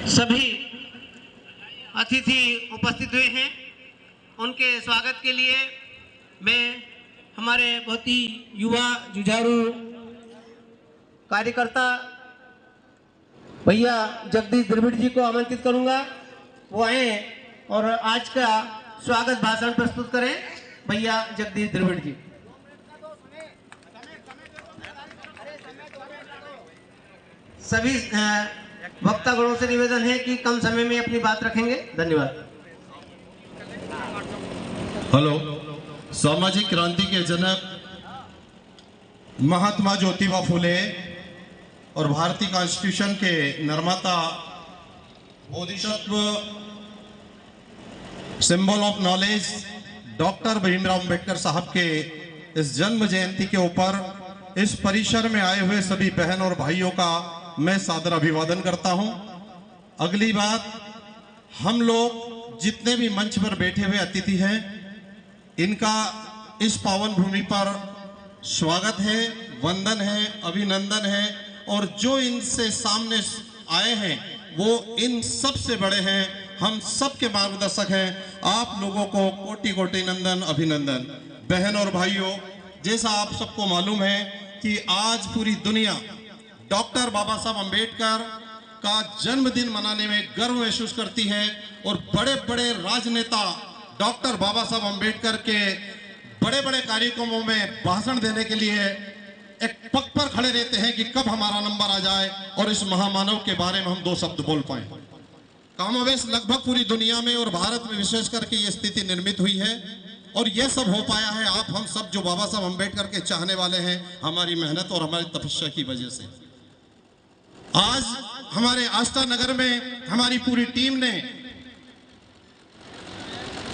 सभी अतिथि उपस्थित हुए हैं, उनके स्वागत के लिए मैं हमारे बहुत ही युवा जुझारू कार्यकर्ता भैया जगदीश द्रविड़ जी को आमंत्रित करूंगा। वो आए और आज का स्वागत भाषण प्रस्तुत करें। भैया जगदीश द्रविड़ जी। सभी वक्तागणों से निवेदन है कि कम समय में अपनी बात रखेंगे। धन्यवाद। हेलो। सामाजिक क्रांति के जनक महात्मा ज्योतिबा फुले और भारतीय कॉन्स्टिट्यूशन के निर्माता Bodhisattva symbol of knowledge doctor Bhimrao Ambedkar साहब के इस जन्म जयंती के ऊपर इस परिसर में आए हुए सभी बहन और भाइयों का मैं सादर अभिवादन करता हूं। अगली बात, हम लोग जितने भी मंच पर बैठे हुए अतिथि हैं, इनका इस पावन भूमि पर स्वागत है, वंदन है, अभिनंदन है। और जो इनसे सामने आए हैं वो इन सब से बड़े हैं, हम सबके मार्गदर्शक हैं। आप लोगों को कोटि कोटि नंदन, अभिनंदन। बहन और भाइयों, जैसा आप सबको मालूम है कि आज पूरी दुनिया डॉक्टर बाबा साहब अंबेडकर का जन्मदिन मनाने में गर्व महसूस करती है और बड़े बड़े राजनेता डॉक्टर बाबा साहब अंबेडकर के बड़े बड़े कार्यक्रमों में भाषण देने के लिए एक पग पर खड़े रहते हैं कि कब हमारा नंबर आ जाए और इस महामानव के बारे में हम दो शब्द बोल पाए। कमोबेश लगभग पूरी दुनिया में और भारत में विशेष करके ये स्थिति निर्मित हुई है और ये सब हो पाया है आप हम सब जो बाबा साहब अंबेडकर के चाहने वाले हैं, हमारी मेहनत और हमारी तपस्या की वजह से। आज हमारे आस्था नगर में हमारी पूरी टीम ने,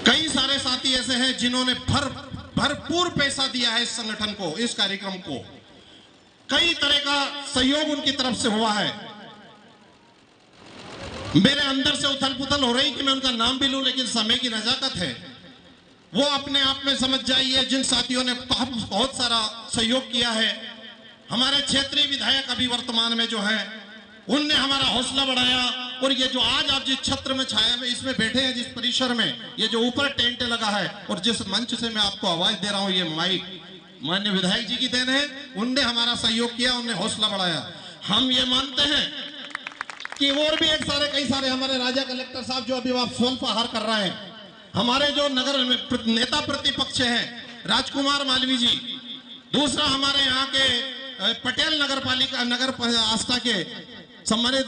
कई सारे साथी ऐसे हैं जिन्होंने भरपूर पैसा दिया है इस संगठन को, इस कार्यक्रम को। कई तरह का सहयोग उनकी तरफ से हुआ है। मेरे अंदर से उथल पुथल हो रही कि मैं उनका नाम भी लूं, लेकिन समय की नजाकत है। वो अपने आप में समझ जाइए जिन साथियों ने बहुत सारा सहयोग किया है। हमारे क्षेत्रीय विधायक अभी वर्तमान में जो है, उनने हमारा हौसला बढ़ाया। और ये जो आज आप जिस छत्र में छाया में इसमें बैठे हैं, जिस परिसर में, ये जो ऊपर टेंट लगा है और जिस मंच से मैं आपको आवाज दे रहा हूं, ये माइक माननीय विधायक जी की देन है। उनने हमारा सहयोग किया, उनने हौसला बढ़ाया। हम ये मानते हैं कि और भी कई सारे हमारे राजा कलेक्टर साहब जो अभी आप स्वल्प आहार कर रहे हैं, हमारे जो नगर में नेता प्रतिपक्ष हैं राजकुमार मालवी जी, दूसरा हमारे यहाँ के पटेल नगर पालिका नगर आस्था के सम्मानित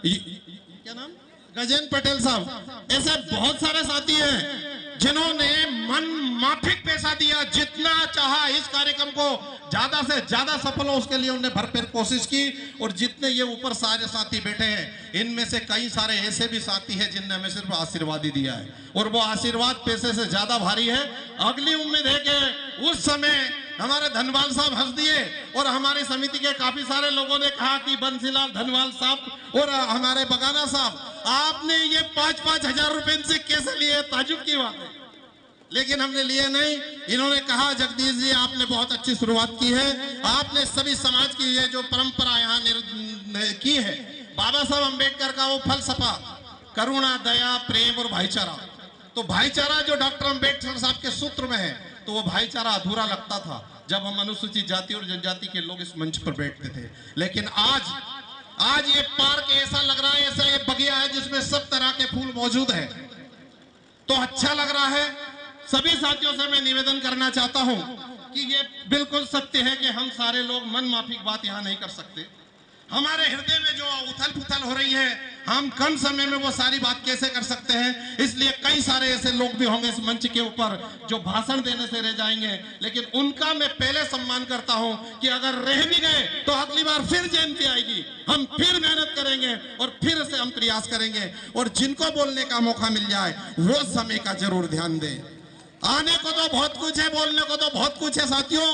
क्या नाम, गजेंद्र पटेल साहब। ऐसे बहुत सारे साथी हैं जिन्होंने मन माफिक पैसा दिया, जितना चाहा इस कार्यक्रम को ज्यादा से ज्यादा सफल हो उसके लिए उन्होंने भरपूर कोशिश की। और जितने ये ऊपर सारे साथी बैठे हैं, इनमें से कई सारे ऐसे भी साथी हैं जिनने हमें सिर्फ आशीर्वाद ही दिया है और वो आशीर्वाद पैसे से ज्यादा भारी है। अगली उम्मीद है कि उस समय हमारे धनवाल साहब हंस दिए और हमारी समिति के काफी सारे लोगों ने कहा कि बंसीलाल धनवाल साहब और हमारे बगाना साहब, आपने ये 5-5 हजार रुपए इनसे कैसे लिए? ताजुब की बात है, लेकिन हमने लिए नहीं। इन्होंने कहा जगदीश जी आपने बहुत अच्छी शुरुआत की है, आपने सभी समाज की ये जो परंपरा यहाँ की है, बाबा साहब अंबेडकर का वो फलसफा करुणा, दया, प्रेम और भाईचारा। तो भाईचारा जो डॉक्टर अंबेडकर साहब के सूत्र में है, तो वो भाईचारा अधूरा लगता था जब हम अनुसूचित जाति और जनजाति के लोग इस मंच पर बैठते थे। लेकिन आज ये पार्क ऐसा लग रहा है, ऐसा ये बगिया है जिसमें सब तरह के फूल मौजूद है, तो अच्छा लग रहा है। सभी साथियों से मैं निवेदन करना चाहता हूं कि ये बिल्कुल सत्य है कि हम सारे लोग मन माफिक बात यहां नहीं कर सकते। हमारे हृदय में जो उथल पुथल हो रही है, हम कम समय में वो सारी बात कैसे कर सकते हैं? इसलिए कई सारे ऐसे लोग भी होंगे इस मंच के ऊपर जो भाषण देने से रह जाएंगे, लेकिन उनका मैं पहले सम्मान करता हूं कि अगर रह भी गए तो अगली बार फिर जयंती आएगी, हम फिर मेहनत करेंगे और फिर से हम प्रयास करेंगे। और जिनको बोलने का मौका मिल जाए वो समय का जरूर ध्यान दें। आने को तो बहुत कुछ है, बोलने को तो बहुत कुछ है साथियों,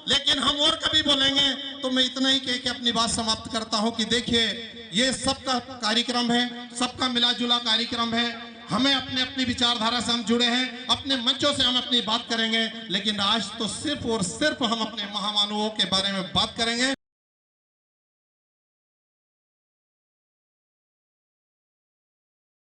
लेकिन हम और कभी बोलेंगे। तो मैं इतना ही कह के अपनी बात समाप्त करता हूं कि देखिए, ये सबका कार्यक्रम है, सबका मिला जुला कार्यक्रम है। हमें अपनी विचारधारा से हम जुड़े हैं, अपने मंचों से हम अपनी बात करेंगे, लेकिन आज तो सिर्फ और सिर्फ हम अपने महामानवों के बारे में बात करेंगे।